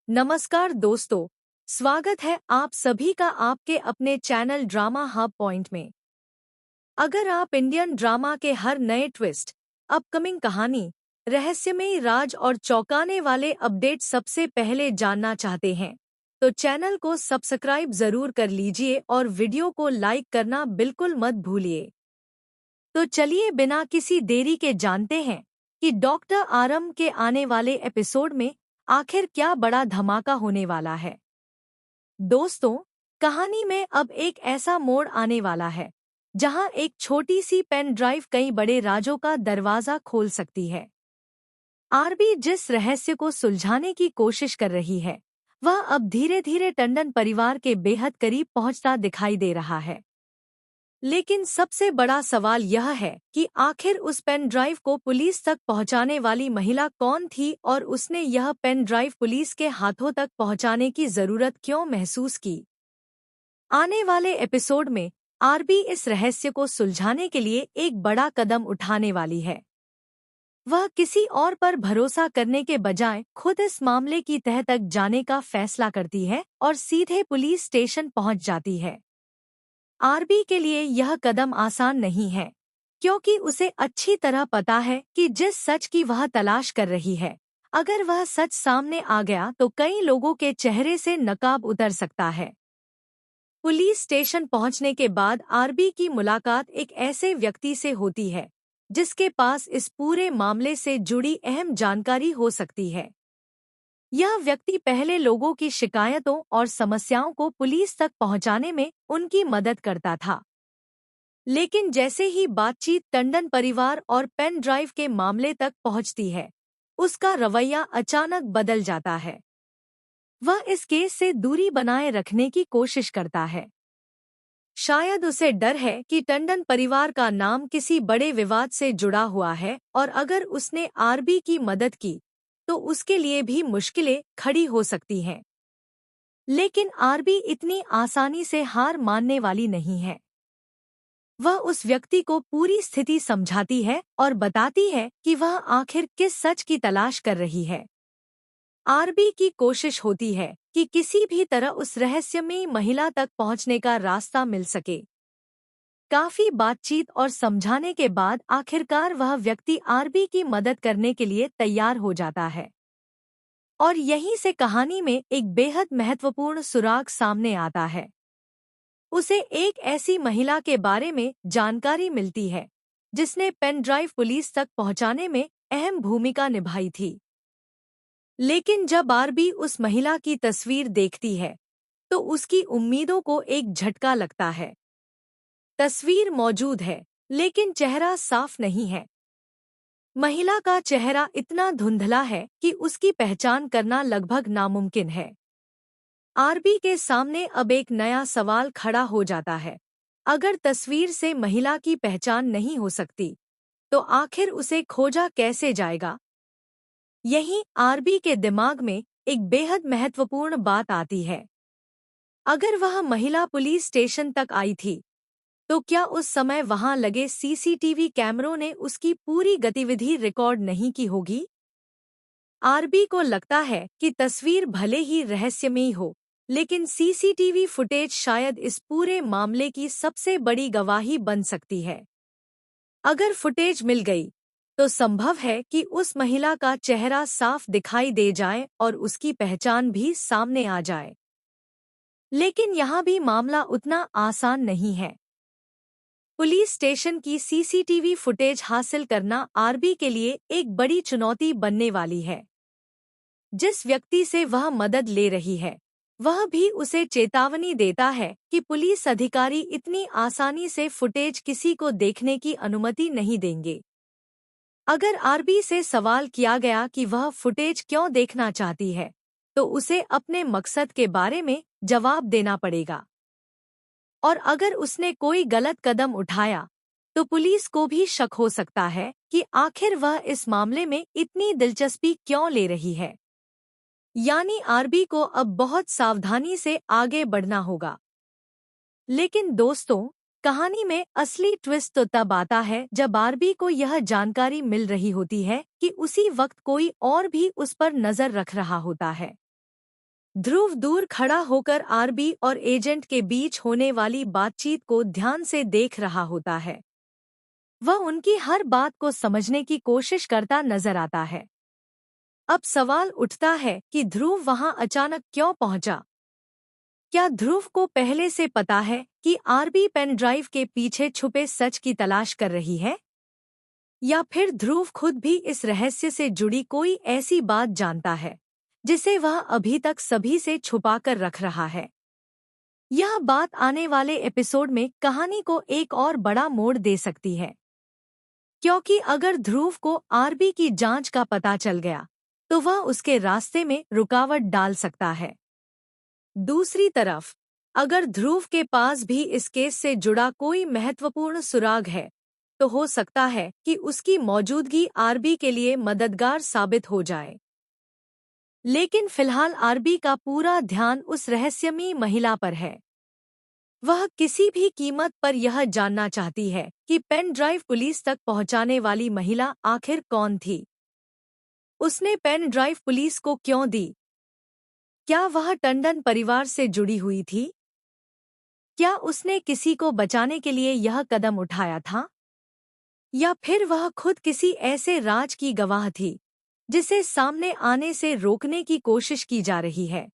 नमस्कार दोस्तों, स्वागत है आप सभी का आपके अपने चैनल ड्रामा हब पॉइंट में। अगर आप इंडियन ड्रामा के हर नए ट्विस्ट, अपकमिंग कहानी, रहस्यमयी राज और चौंकाने वाले अपडेट सबसे पहले जानना चाहते हैं, तो चैनल को सब्सक्राइब जरूर कर लीजिए और वीडियो को लाइक करना बिल्कुल मत भूलिए। तो चलिए बिना किसी देरी के जानते हैं कि डॉक्टर आरम के आने वाले एपिसोड में आखिर क्या बड़ा धमाका होने वाला है। दोस्तों, कहानी में अब एक ऐसा मोड़ आने वाला है जहां एक छोटी सी पेन ड्राइव कई बड़े राजों का दरवाजा खोल सकती है। आरबी जिस रहस्य को सुलझाने की कोशिश कर रही है, वह अब धीरे धीरे टंडन परिवार के बेहद करीब पहुंचता दिखाई दे रहा है। लेकिन सबसे बड़ा सवाल यह है कि आखिर उस पेन ड्राइव को पुलिस तक पहुंचाने वाली महिला कौन थी और उसने यह पेन ड्राइव पुलिस के हाथों तक पहुंचाने की जरूरत क्यों महसूस की। आने वाले एपिसोड में आरबी इस रहस्य को सुलझाने के लिए एक बड़ा कदम उठाने वाली है। वह किसी और पर भरोसा करने के बजाय खुद इस मामले की तह तक जाने का फैसला करती है और सीधे पुलिस स्टेशन पहुंच जाती है। आरबी के लिए यह कदम आसान नहीं है, क्योंकि उसे अच्छी तरह पता है कि जिस सच की वह तलाश कर रही है, अगर वह सच सामने आ गया तो कई लोगों के चेहरे से नकाब उतर सकता है। पुलिस स्टेशन पहुंचने के बाद आरबी की मुलाकात एक ऐसे व्यक्ति से होती है जिसके पास इस पूरे मामले से जुड़ी अहम जानकारी हो सकती है। यह व्यक्ति पहले लोगों की शिकायतों और समस्याओं को पुलिस तक पहुंचाने में उनकी मदद करता था। लेकिन जैसे ही बातचीत टंडन परिवार और पेन ड्राइव के मामले तक पहुंचती है, उसका रवैया अचानक बदल जाता है। वह इस केस से दूरी बनाए रखने की कोशिश करता है। शायद उसे डर है कि टंडन परिवार का नाम किसी बड़े विवाद से जुड़ा हुआ है और अगर उसने आरबी की मदद की तो उसके लिए भी मुश्किलें खड़ी हो सकती हैं। लेकिन आरबी इतनी आसानी से हार मानने वाली नहीं है। वह उस व्यक्ति को पूरी स्थिति समझाती है और बताती है कि वह आखिर किस सच की तलाश कर रही है। आरबी की कोशिश होती है कि किसी भी तरह उस रहस्यमयी महिला तक पहुंचने का रास्ता मिल सके। काफी बातचीत और समझाने के बाद आखिरकार वह व्यक्ति आरबी की मदद करने के लिए तैयार हो जाता है। और यहीं से कहानी में एक बेहद महत्वपूर्ण सुराग सामने आता है। उसे एक ऐसी महिला के बारे में जानकारी मिलती है जिसने पेन ड्राइव पुलिस तक पहुंचाने में अहम भूमिका निभाई थी। लेकिन जब आरबी उस महिला की तस्वीर देखती है तो उसकी उम्मीदों को एक झटका लगता है। तस्वीर मौजूद है, लेकिन चेहरा साफ नहीं है। महिला का चेहरा इतना धुंधला है कि उसकी पहचान करना लगभग नामुमकिन है। आरबी के सामने अब एक नया सवाल खड़ा हो जाता है। अगर तस्वीर से महिला की पहचान नहीं हो सकती, तो आखिर उसे खोजा कैसे जाएगा? यहीं आरबी के दिमाग में एक बेहद महत्वपूर्ण बात आती है। अगर वह महिला पुलिस स्टेशन तक आई थी, तो क्या उस समय वहां लगे सीसीटीवी कैमरों ने उसकी पूरी गतिविधि रिकॉर्ड नहीं की होगी? आरबी को लगता है कि तस्वीर भले ही रहस्यमयी हो, लेकिन सीसीटीवी फुटेज शायद इस पूरे मामले की सबसे बड़ी गवाही बन सकती है। अगर फुटेज मिल गई, तो संभव है कि उस महिला का चेहरा साफ दिखाई दे जाए और उसकी पहचान भी सामने आ जाए। लेकिन यहाँ भी मामला उतना आसान नहीं है। पुलिस स्टेशन की सीसीटीवी फुटेज हासिल करना आरबी के लिए एक बड़ी चुनौती बनने वाली है। जिस व्यक्ति से वह मदद ले रही है, वह भी उसे चेतावनी देता है कि पुलिस अधिकारी इतनी आसानी से फुटेज किसी को देखने की अनुमति नहीं देंगे। अगर आरबी से सवाल किया गया कि वह फुटेज क्यों देखना चाहती है, तो उसे अपने मकसद के बारे में जवाब देना पड़ेगा। और अगर उसने कोई गलत कदम उठाया, तो पुलिस को भी शक हो सकता है कि आखिर वह इस मामले में इतनी दिलचस्पी क्यों ले रही है। यानी आरबी को अब बहुत सावधानी से आगे बढ़ना होगा। लेकिन दोस्तों, कहानी में असली ट्विस्ट तो तब आता है जब आरबी को यह जानकारी मिल रही होती है कि उसी वक्त कोई और भी उस पर नजर रख रहा होता है। ध्रुव दूर खड़ा होकर आरबी और एजेंट के बीच होने वाली बातचीत को ध्यान से देख रहा होता है। वह उनकी हर बात को समझने की कोशिश करता नजर आता है। अब सवाल उठता है कि ध्रुव वहां अचानक क्यों पहुंचा। क्या ध्रुव को पहले से पता है कि आरबी पेन ड्राइव के पीछे छुपे सच की तलाश कर रही है? या फिर ध्रुव खुद भी इस रहस्य से जुड़ी कोई ऐसी बात जानता है जिसे वह अभी तक सभी से छुपाकर रख रहा है? यह बात आने वाले एपिसोड में कहानी को एक और बड़ा मोड़ दे सकती है, क्योंकि अगर ध्रुव को आरबी की जांच का पता चल गया तो वह उसके रास्ते में रुकावट डाल सकता है। दूसरी तरफ, अगर ध्रुव के पास भी इस केस से जुड़ा कोई महत्वपूर्ण सुराग है तो हो सकता है कि उसकी मौजूदगी आरबी के लिए मददगार साबित हो जाए। लेकिन फिलहाल आरबी का पूरा ध्यान उस रहस्यमयी महिला पर है। वह किसी भी कीमत पर यह जानना चाहती है कि पेन ड्राइव पुलिस तक पहुंचाने वाली महिला आखिर कौन थी। उसने पेन ड्राइव पुलिस को क्यों दी? क्या वह टंडन परिवार से जुड़ी हुई थी? क्या उसने किसी को बचाने के लिए यह कदम उठाया था? या फिर वह खुद किसी ऐसे राज की गवाह थी जिसे सामने आने से रोकने की कोशिश की जा रही है?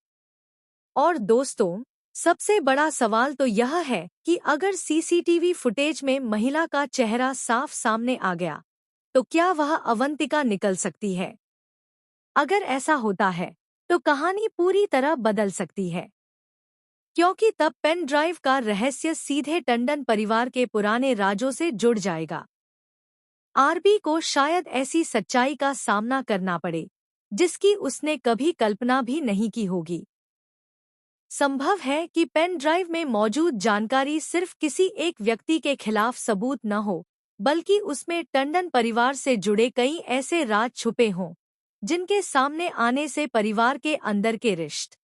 और दोस्तों, सबसे बड़ा सवाल तो यह है कि अगर सीसीटीवी फुटेज में महिला का चेहरा साफ सामने आ गया तो क्या वह अवंतिका निकल सकती है? अगर ऐसा होता है तो कहानी पूरी तरह बदल सकती है, क्योंकि तब पेन ड्राइव का रहस्य सीधे टंडन परिवार के पुराने राजों से जुड़ जाएगा। आरबी को शायद ऐसी सच्चाई का सामना करना पड़े जिसकी उसने कभी कल्पना भी नहीं की होगी। संभव है कि पेन ड्राइव में मौजूद जानकारी सिर्फ किसी एक व्यक्ति के खिलाफ सबूत न हो, बल्कि उसमें टंडन परिवार से जुड़े कई ऐसे राज छुपे हों जिनके सामने आने से परिवार के अंदर के रिश्ते